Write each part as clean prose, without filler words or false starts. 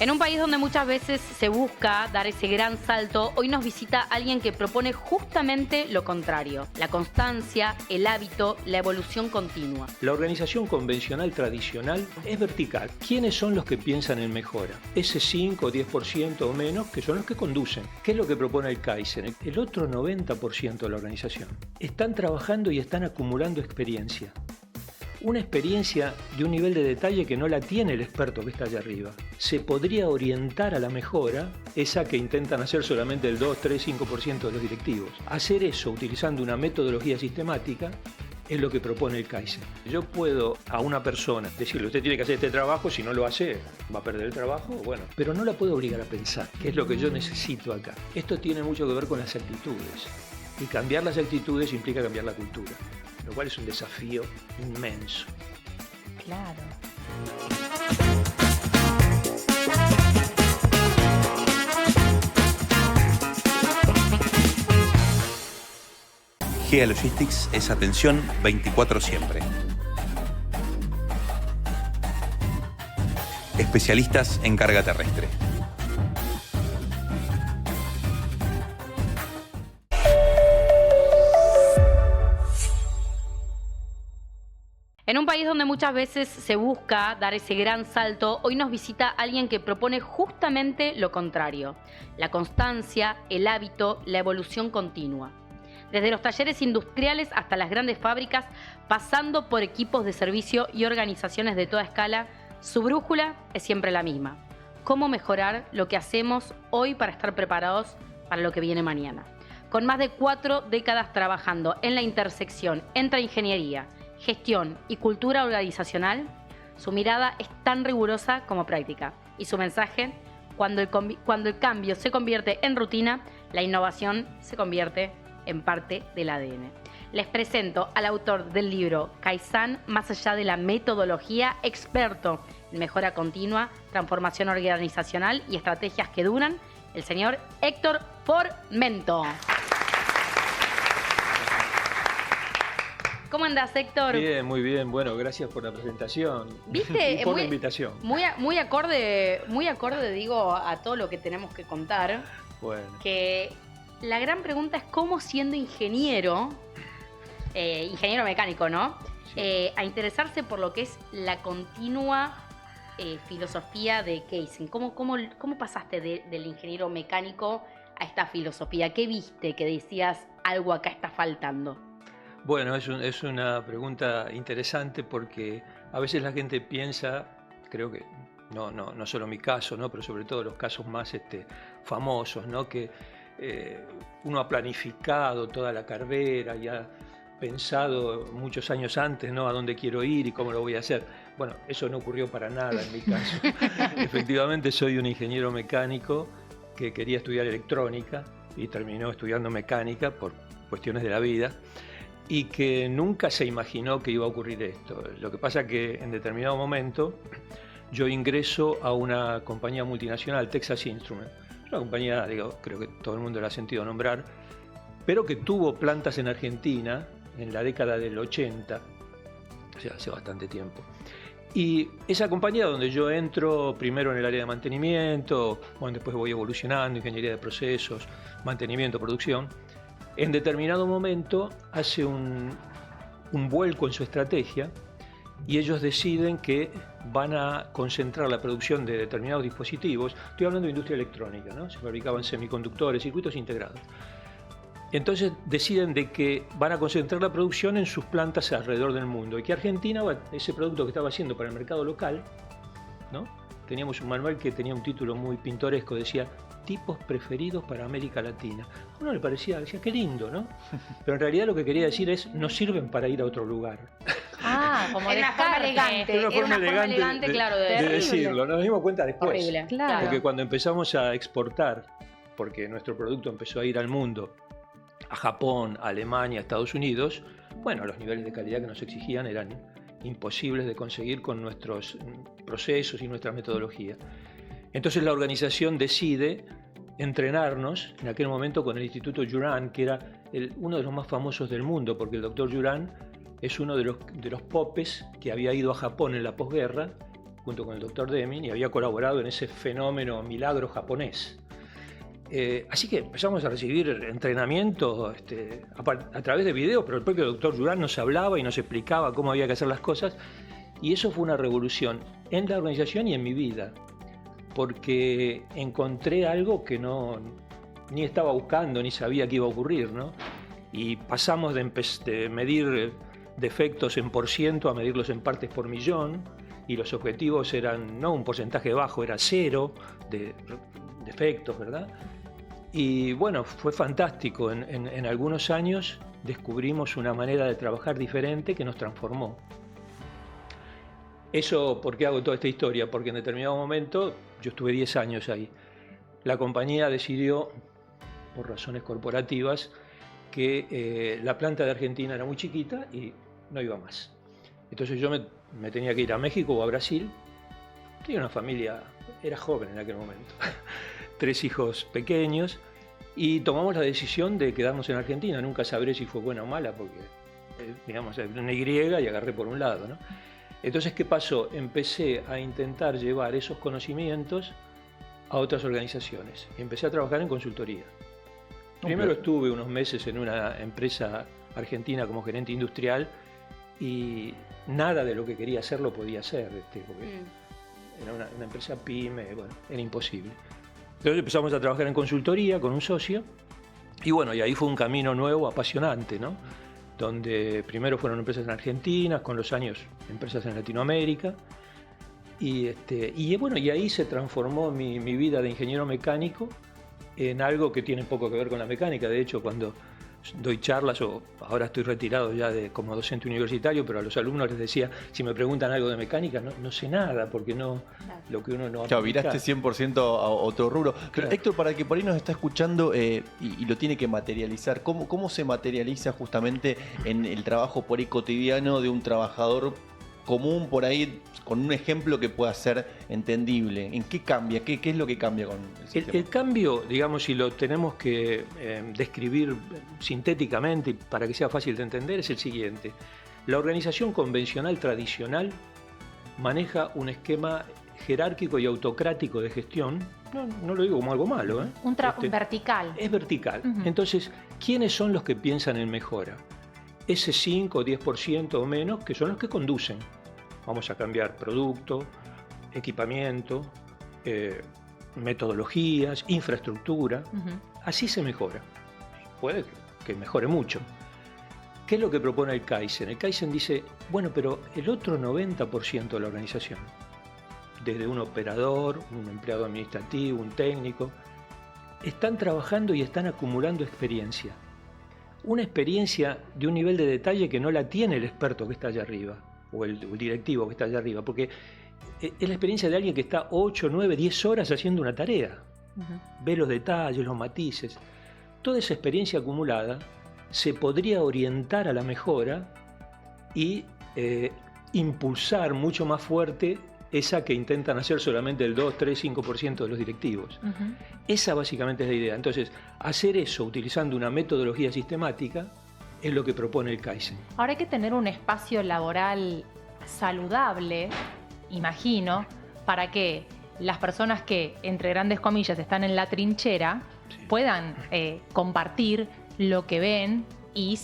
En un país donde muchas veces se busca dar ese gran salto, hoy nos visita alguien que propone justamente lo contrario: la constancia, el hábito, la evolución continua. La organización convencional tradicional es vertical. ¿Quiénes son los que piensan en mejora? Ese 5, 10% o menos que son los que conducen. ¿Qué es lo que propone el Kaizen? El otro 90% de la organización. Están trabajando y están acumulando experiencia. Una experiencia de un nivel de detalle que no la tiene el experto que está allá arriba. Se podría orientar a la mejora, esa que intentan hacer solamente el 2, 3, 5% de los directivos. Hacer eso utilizando una metodología sistemática es lo que propone el Kaizen. Yo puedo a una persona decirle: usted tiene que hacer este trabajo, si no lo hace, va a perder el trabajo, bueno, pero no la puedo obligar a pensar, que es lo que yo necesito acá. Esto tiene mucho que ver con las actitudes, y cambiar las actitudes implica cambiar la cultura, lo cual es un desafío inmenso. Claro. GEA Logistics es atención 24 siempre. Especialistas en carga terrestre. En un país donde muchas veces se busca dar ese gran salto, hoy nos visita alguien que propone justamente lo contrario: la constancia, el hábito, la evolución continua. Desde los talleres industriales hasta las grandes fábricas, pasando por equipos de servicio y organizaciones de toda escala, su brújula es siempre la misma: cómo mejorar lo que hacemos hoy para estar preparados para lo que viene mañana. Con más de 4 décadas trabajando en la intersección entre ingeniería, gestión y cultura organizacional, su mirada es tan rigurosa como práctica. Y su mensaje: cuando el cambio se convierte en rutina, la innovación se convierte en parte del ADN. Les presento al autor del libro Kaizen, más allá de la metodología, experto en mejora continua, transformación organizacional y estrategias que duran, el señor Héctor Formento. ¿Cómo andás, Héctor? Bien, muy bien. Bueno, gracias por la presentación. ¿Viste? Y por la invitación. Muy acorde, digo, a todo lo que tenemos que contar. Bueno. Que la gran pregunta es cómo, siendo ingeniero mecánico, ¿no? Sí. A interesarse por lo que es la continua filosofía de Kaizen. ¿Cómo pasaste del ingeniero mecánico a esta filosofía? ¿Qué viste que decías: algo acá está faltando? Bueno, es una pregunta interesante porque a veces la gente piensa, creo que no solo mi caso, ¿no? Pero sobre todo los casos más famosos, ¿no? Que uno ha planificado toda la carrera y ha pensado muchos años antes, ¿no? A dónde quiero ir y cómo lo voy a hacer. Bueno, eso no ocurrió para nada en mi caso. Efectivamente, soy un ingeniero mecánico que quería estudiar electrónica y terminó estudiando mecánica por cuestiones de la vida, y que nunca se imaginó que iba a ocurrir esto. Lo que pasa es que en determinado momento yo ingreso a una compañía multinacional, Texas Instruments, una compañía, creo que todo el mundo la ha sentido nombrar, pero que tuvo plantas en Argentina en la década del 80, o sea, hace bastante tiempo. Y esa compañía, donde yo entro primero en el área de mantenimiento, bueno, después voy evolucionando, ingeniería de procesos, mantenimiento, producción, en determinado momento hace un vuelco en su estrategia y ellos deciden que van a concentrar la producción de determinados dispositivos. Estoy hablando de industria electrónica, ¿no? Se fabricaban semiconductores, circuitos integrados. Entonces deciden de que van a concentrar la producción en sus plantas alrededor del mundo y que Argentina, ese producto que estaba haciendo para el mercado local, ¿no? Teníamos un manual que tenía un título muy pintoresco, decía: tipos preferidos para América Latina. A uno le parecía, decía, qué lindo, ¿no? Pero en realidad lo que quería decir es: no sirven para ir a otro lugar. Ah, como de forma elegante. Era una forma elegante claro, de decirlo. Nos dimos cuenta después. Horrible, claro. Porque cuando empezamos a exportar, porque nuestro producto empezó a ir al mundo, a Japón, a Alemania, a Estados Unidos, bueno, los niveles de calidad que nos exigían eran imposibles de conseguir con nuestros procesos y nuestra metodología. Entonces la organización decide entrenarnos en aquel momento con el Instituto Juran, que era uno de los más famosos del mundo, porque el doctor Juran es uno de los popes que había ido a Japón en la posguerra junto con el doctor Deming, y había colaborado en ese fenómeno milagro japonés. Así que empezamos a recibir entrenamiento a través de videos, pero el propio doctor Durán nos hablaba y nos explicaba cómo había que hacer las cosas, y eso fue una revolución en la organización y en mi vida, porque encontré algo que ni estaba buscando, ni sabía que iba a ocurrir, ¿no? Y pasamos de medir defectos en % a medirlos en partes por millón, y los objetivos eran no un porcentaje bajo, era 0 de defectos, ¿verdad? Y bueno, fue fantástico. En algunos años descubrimos una manera de trabajar diferente que nos transformó. Eso, ¿por qué hago toda esta historia? Porque en determinado momento, yo estuve 10 años ahí, la compañía decidió, por razones corporativas, que la planta de Argentina era muy chiquita y no iba más. Entonces yo me tenía que ir a México o a Brasil. Tenía una familia, era joven en aquel momento, 3 hijos pequeños, y tomamos la decisión de quedarnos en Argentina. Nunca sabré si fue buena o mala, porque digamos, una Y y agarré por un lado, ¿no? Entonces, ¿qué pasó? Empecé a intentar llevar esos conocimientos a otras organizaciones y empecé a trabajar en consultoría. Primero estuve unos meses en una empresa argentina como gerente industrial y nada de lo que quería hacer lo podía hacer, porque era una empresa pyme, bueno, era imposible. Entonces empezamos a trabajar en consultoría con un socio y bueno, y ahí fue un camino nuevo, apasionante, ¿no? Donde primero fueron empresas en Argentina, con los años empresas en Latinoamérica, y bueno, y ahí se transformó mi vida de ingeniero mecánico en algo que tiene poco que ver con la mecánica. De hecho, cuando doy charlas, o ahora estoy retirado ya como docente universitario, pero a los alumnos les decía, si me preguntan algo de mecánica, no sé nada, porque lo que uno no aplica. Claro, viraste 100% a otro rubro. Pero Claro. Héctor, para el que por ahí nos está escuchando y lo tiene que materializar, ¿cómo se materializa justamente en el trabajo por ahí cotidiano de un trabajador común por ahí, con un ejemplo que pueda ser entendible? ¿En qué cambia? ¿Qué es lo que cambia con el sistema? El cambio, digamos, si lo tenemos que describir sintéticamente y para que sea fácil de entender, es el siguiente. La organización convencional tradicional maneja un esquema jerárquico y autocrático de gestión. No lo digo como algo malo, ¿eh? Vertical. Es vertical. Uh-huh. Entonces, ¿quiénes son los que piensan en mejora? Ese 5 o 10% o menos, que son los que conducen. Vamos a cambiar producto, equipamiento, metodologías, infraestructura. Uh-huh. Así se mejora. Puede que mejore mucho. ¿Qué es lo que propone el Kaizen? El Kaizen dice, bueno, pero el otro 90% de la organización, desde un operador, un empleado administrativo, un técnico, están trabajando y están acumulando experiencia. Una experiencia de un nivel de detalle que no la tiene el experto que está allá arriba, o el directivo que está allá arriba, porque es la experiencia de alguien que está 8, 9, 10 horas haciendo una tarea. Uh-huh. Ve los detalles, los matices. Toda esa experiencia acumulada se podría orientar a la mejora y impulsar mucho más fuerte esa que intentan hacer solamente el 2, 3, 5% de los directivos. Uh-huh. Esa básicamente es la idea. Entonces, hacer eso utilizando una metodología sistemática es lo que propone el Kaizen. Ahora hay que tener un espacio laboral saludable, imagino, para que las personas que, entre grandes comillas, están en la trinchera, Sí. puedan compartir lo que ven y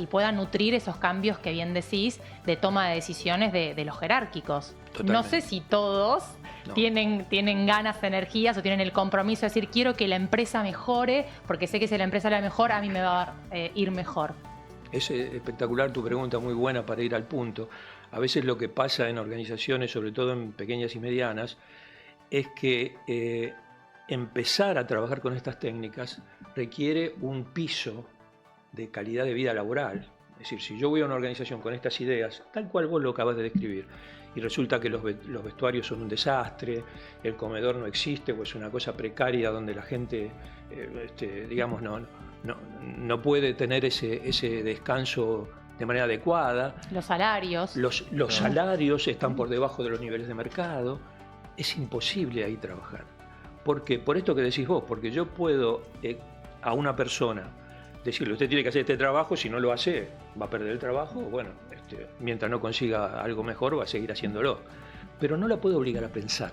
puedan nutrir esos cambios que bien decís de toma de decisiones de los jerárquicos. Totalmente. No sé si todos No. tienen ganas, energías o tienen el compromiso de decir quiero que la empresa mejore porque sé que si la empresa la mejor a mí me va a ir mejor. Es espectacular tu pregunta, muy buena para ir al punto. A veces lo que pasa en organizaciones, sobre todo en pequeñas y medianas, es que empezar a trabajar con estas técnicas requiere un piso de calidad de vida laboral. Es decir, si yo voy a una organización con estas ideas, tal cual vos lo acabas de describir, y resulta que los vestuarios son un desastre, el comedor no existe o es una cosa precaria donde la gente, digamos, no puede tener ese descanso de manera adecuada. Los salarios. Los salarios están por debajo de los niveles de mercado. Es imposible ahí trabajar. ¿Por qué? Por esto que decís vos, porque yo puedo a una persona decirle, usted tiene que hacer este trabajo, si no lo hace, va a perder el trabajo, bueno, mientras no consiga algo mejor va a seguir haciéndolo. pero no la puede obligar a pensar,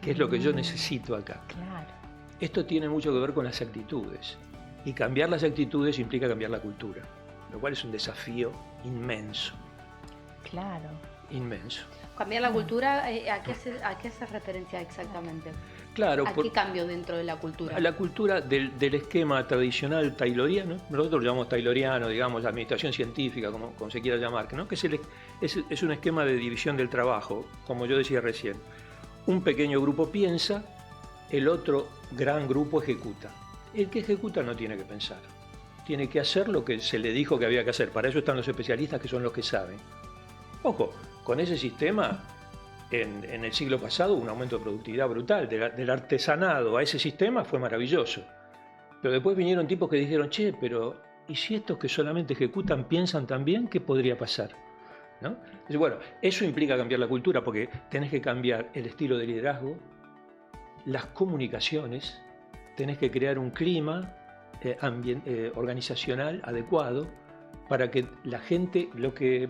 que es lo que yo necesito acá. Claro. Esto tiene mucho que ver con las actitudes, y cambiar las actitudes implica cambiar la cultura, lo cual es un desafío inmenso, Claro. inmenso. Cambiar la cultura, ¿a qué hace referencia exactamente? Claro, ¿A qué cambio dentro de la cultura? la cultura del esquema tradicional tayloriano, nosotros lo llamamos tayloriano, digamos, administración científica, como se quiera llamar, ¿no? Que es un esquema de división del trabajo, como yo decía recién. Un pequeño grupo piensa, el otro gran grupo ejecuta. El que ejecuta no tiene que pensar, tiene que hacer lo que se le dijo que había que hacer. Para eso están los especialistas, que son los que saben. Ojo, con ese sistema, en el siglo pasado, un aumento de productividad brutal. Del artesanado a ese sistema fue maravilloso. Pero después vinieron tipos que dijeron, che, pero ¿y si estos que solamente ejecutan piensan también? ¿Qué podría pasar? ¿No? Entonces, bueno, eso implica cambiar la cultura, porque tenés que cambiar el estilo de liderazgo, las comunicaciones, tenés que crear un clima organizacional adecuado para que la gente, lo que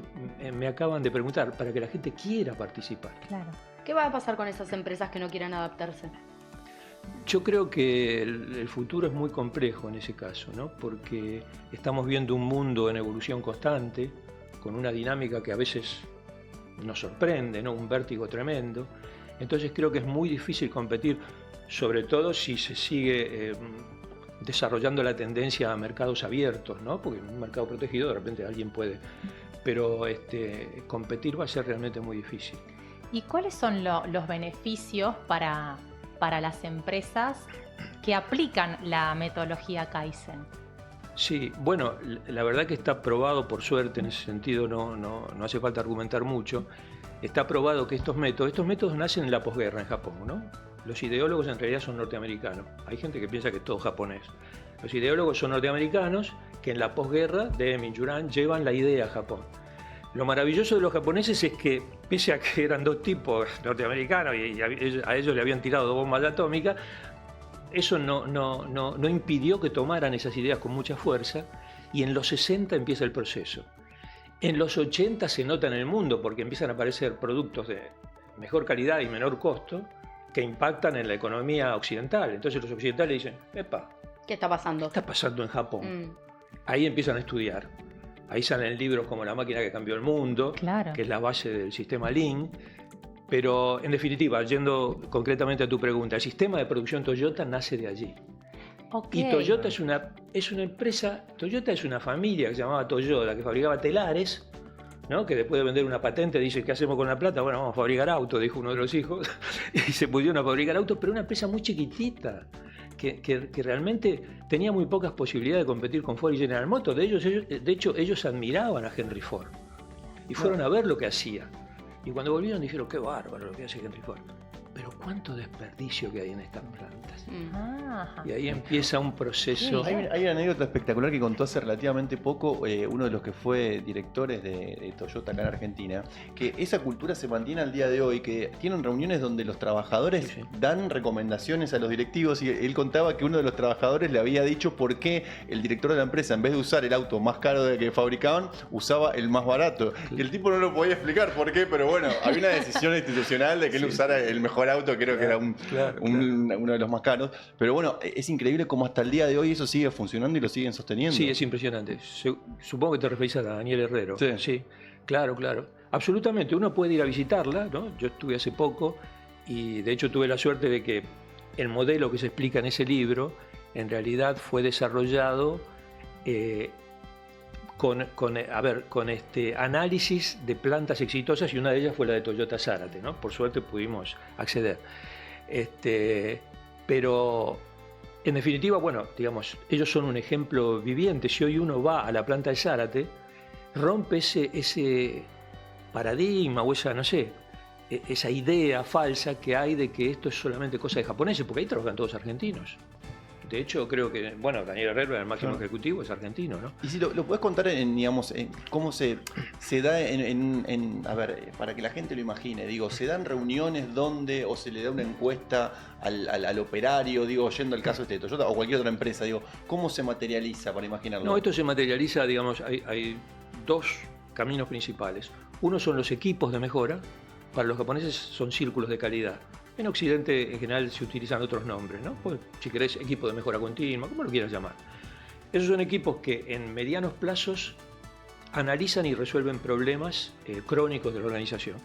me acaban de preguntar, para que la gente quiera participar. Claro. ¿Qué va a pasar con esas empresas que no quieran adaptarse? Yo creo que el futuro es muy complejo en ese caso, ¿no? Porque estamos viendo un mundo en evolución constante, con una dinámica que a veces nos sorprende, ¿no? Un vértigo tremendo. Entonces creo que es muy difícil competir, sobre todo si se sigue desarrollando la tendencia a mercados abiertos, ¿no? Porque en un mercado protegido de repente alguien puede, pero competir va a ser realmente muy difícil. ¿Y cuáles son los beneficios para las empresas que aplican la metodología Kaizen? Sí, bueno, la verdad que está probado, por suerte, en ese sentido no hace falta argumentar mucho. Está probado que estos métodos nacen en la posguerra en Japón, ¿no? Los ideólogos en realidad son norteamericanos. Hay gente que piensa que es todo japonés. Los ideólogos son norteamericanos que en la posguerra de Minjuran llevan la idea a Japón. Lo maravilloso de los japoneses es que, pese a que eran dos tipos norteamericanos y a ellos le habían tirado 2 bombas atómicas, eso no impidió que tomaran esas ideas con mucha fuerza, y en los 60 empieza el proceso. En los 80 se nota en el mundo, porque empiezan a aparecer productos de mejor calidad y menor costo que impactan en la economía occidental. Entonces los occidentales dicen, epa, ¿Qué está pasando? ¿qué está pasando en Japón? Ahí empiezan a estudiar. Ahí salen libros como La máquina que cambió el mundo, Claro. que es la base del sistema Lean. Pero en definitiva, yendo concretamente a tu pregunta, el sistema de producción Toyota nace de allí. Okay. Y Toyota es una empresa, Toyota es una familia que se llamaba Toyota, que fabricaba telares, ¿no? Que después de vender una patente dice, ¿qué hacemos con la plata? Bueno, vamos a fabricar autos, dijo uno de los hijos, y se pusieron a fabricar autos, pero una empresa muy chiquitita, que realmente tenía muy pocas posibilidades de competir con Ford y General Motors. De hecho, ellos admiraban a Henry Ford y fueron a ver lo que hacía. Y cuando volvieron dijeron, qué bárbaro lo que hace Henry Ford. Pero cuánto desperdicio que hay en estas plantas. Ajá. Y ahí empieza un proceso. Sí. Hay una anécdota espectacular que contó hace relativamente poco uno de los que fue directores de Toyota acá en Argentina, que esa cultura se mantiene al día de hoy, que tienen reuniones donde los trabajadores Sí. dan recomendaciones a los directivos, y él contaba que uno de los trabajadores le había dicho por qué el director de la empresa, en vez de usar el auto más caro de que fabricaban, usaba el más barato. Y el tipo no lo podía explicar por qué, pero bueno, había una decisión institucional de que él usara el mejor auto, creo que era uno de los más caros. Pero bueno, es increíble cómo hasta el día de hoy eso sigue funcionando y lo siguen sosteniendo. Sí, es impresionante. Supongo que te referís a Daniel Herrero. Sí. Claro. Absolutamente, uno puede ir a visitarla, ¿no? Yo estuve hace poco y de hecho tuve la suerte de que el modelo que se explica en ese libro en realidad fue desarrollado con análisis de plantas exitosas, y una de ellas fue la de Toyota Zárate, ¿no? Por suerte pudimos acceder. Pero en definitiva, bueno, digamos, ellos son un ejemplo viviente. Si hoy uno va a la planta de Zárate, rompe ese paradigma o esa idea falsa que hay de que esto es solamente cosa de japoneses, porque ahí trabajan todos argentinos. De hecho, creo que, bueno, Daniel Herrero, el máximo ejecutivo, es argentino, ¿no? Y si lo puedes contar en cómo se da a ver, para que la gente lo imagine, digo, ¿se dan reuniones donde, o se le da una encuesta al operario, digo, yendo al caso de Toyota o cualquier otra empresa, digo, ¿cómo se materializa para imaginarlo? No, esto se materializa, digamos, hay 2 caminos principales. Uno son los equipos de mejora, para los japoneses son círculos de calidad. En Occidente en general se utilizan otros nombres, ¿no? Pues, si querés, equipo de mejora continua, como lo quieras llamar. Esos son equipos que en medianos plazos analizan y resuelven problemas crónicos de la organización.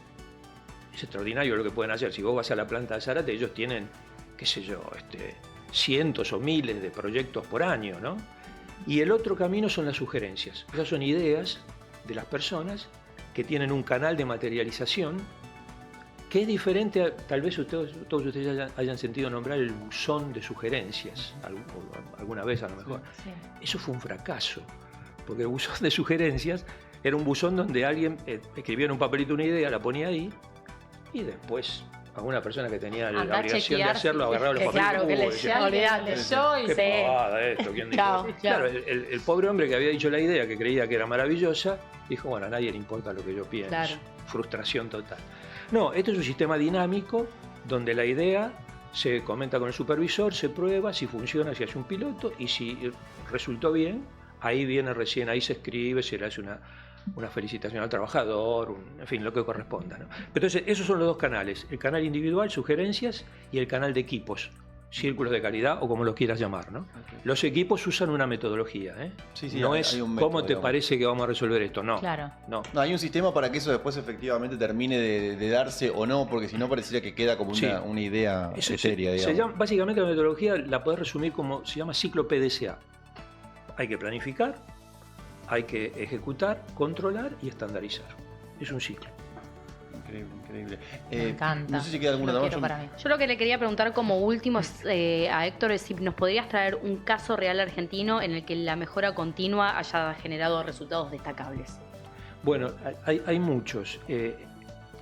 Es extraordinario lo que pueden hacer. Si vos vas a la planta de Zárate, ellos tienen, qué sé yo, cientos o miles de proyectos por año, ¿no? Y el otro camino son las sugerencias. Esas son ideas de las personas que tienen un canal de materialización que es diferente a, tal vez todos ustedes hayan sentido nombrar el buzón de sugerencias, alguna vez a lo mejor. Sí. Eso fue un fracaso, porque el buzón de sugerencias era un buzón donde alguien escribía en un papelito una idea, la ponía ahí, y después alguna persona que tenía la obligación de hacerlo agarraba los papeles. Claro, que leyó y ¿Qué se... pavada esto? ¿Quién dijo eso? Claro, el pobre hombre que había dicho la idea, que creía que era maravillosa, dijo, bueno, a nadie le importa lo que yo pienso. Claro. Frustración total. No, esto es un sistema dinámico donde la idea se comenta con el supervisor, se prueba, si funciona, se hace un piloto, y si resultó bien, ahí viene recién, ahí se escribe, se le hace una felicitación al trabajador, en fin, lo que corresponda, ¿no? Entonces, esos son los dos canales, el canal individual, sugerencias, y el canal de equipos, círculos de calidad o como lo quieras llamar, ¿no? Okay. Los equipos usan una metodología, ¿eh? Sí, no hay es un método, cómo te digamos. parece que vamos a resolver esto, no. Claro. No. No, hay un sistema para que eso después efectivamente termine de darse o no, porque si no parecería que queda como Sí. una idea Eso seria, se digamos. llama, básicamente la metodología la podés resumir como, se llama ciclo PDCA. Hay que planificar, hay que ejecutar, controlar y estandarizar. Es un ciclo. Increíble, increíble. Me encanta. No sé si queda alguna Lo más. quiero para mí. Yo lo que le quería preguntar como último es, a Héctor es si nos podrías traer un caso real argentino en el que la mejora continua haya generado resultados destacables. Bueno, hay muchos.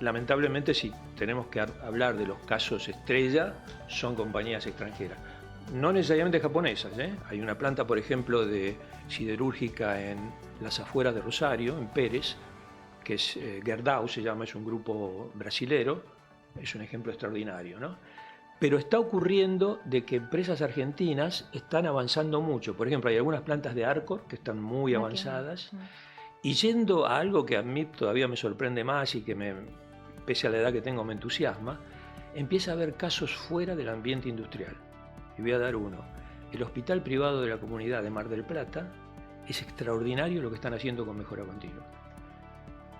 Lamentablemente, si tenemos que hablar de los casos estrella, son compañías extranjeras. No necesariamente japonesas, ¿eh? Hay una planta, por ejemplo, de siderúrgica en las afueras de Rosario, en Pérez, que es Gerdau, se llama, es un grupo brasilero, es un ejemplo extraordinario, ¿no? Pero está ocurriendo de que empresas argentinas están avanzando mucho. Por ejemplo, hay algunas plantas de Arcor que están muy avanzadas. Y yendo a algo que a mí todavía me sorprende más y que pese a la edad que tengo me entusiasma, empieza a haber casos fuera del ambiente industrial. Y voy a dar uno. El Hospital Privado de la Comunidad de Mar del Plata es extraordinario lo que están haciendo con mejora continua.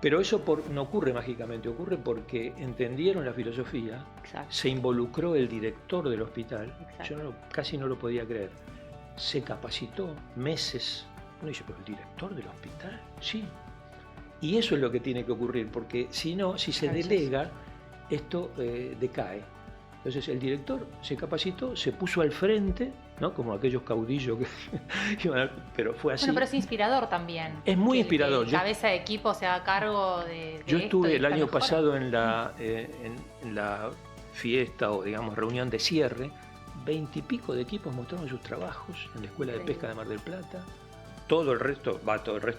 Pero eso no ocurre mágicamente, ocurre porque entendieron la filosofía, Exacto. se involucró el director del hospital, Exacto. yo casi no lo podía creer, se capacitó meses. Uno dice, pero el director del hospital, sí. Y eso es lo que tiene que ocurrir, porque si no, si se delega, esto decae. Entonces el director se capacitó, se puso al frente, ¿no? Como aquellos caudillos pero fue así. Bueno, pero es inspirador también. Es muy que inspirador. El cabeza de equipo se haga cargo de Yo esto estuve y el esta año mejora. pasado en la fiesta o digamos reunión de cierre, 20 y pico de equipos mostraron sus trabajos en la Escuela de Pesca de Mar del Plata. Todo el resto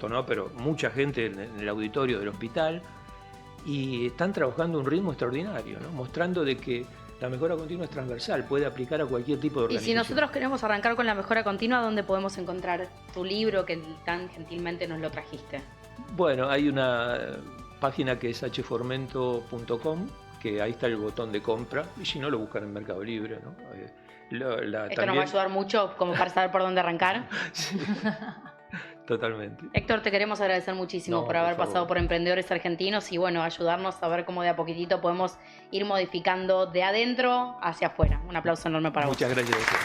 no, pero mucha gente en el auditorio del hospital, y están trabajando a un ritmo extraordinario, ¿no? Mostrando de que la mejora continua es transversal, puede aplicar a cualquier tipo de Y organización. si nosotros queremos arrancar con la mejora continua, ¿dónde podemos encontrar tu libro que tan gentilmente nos lo trajiste? Bueno, hay una página que es hformento.com, que ahí está el botón de compra, y si no lo buscan en Mercado Libre, ¿no? Esto nos va a ayudar mucho como para saber por dónde arrancar. Sí, totalmente. Héctor, te queremos agradecer muchísimo No, por por haber favor. pasado por Emprendedores Argentinos y bueno, ayudarnos a ver cómo de a poquitito podemos ir modificando de adentro hacia afuera. Un aplauso enorme para vos. Muchas gracias a ustedes.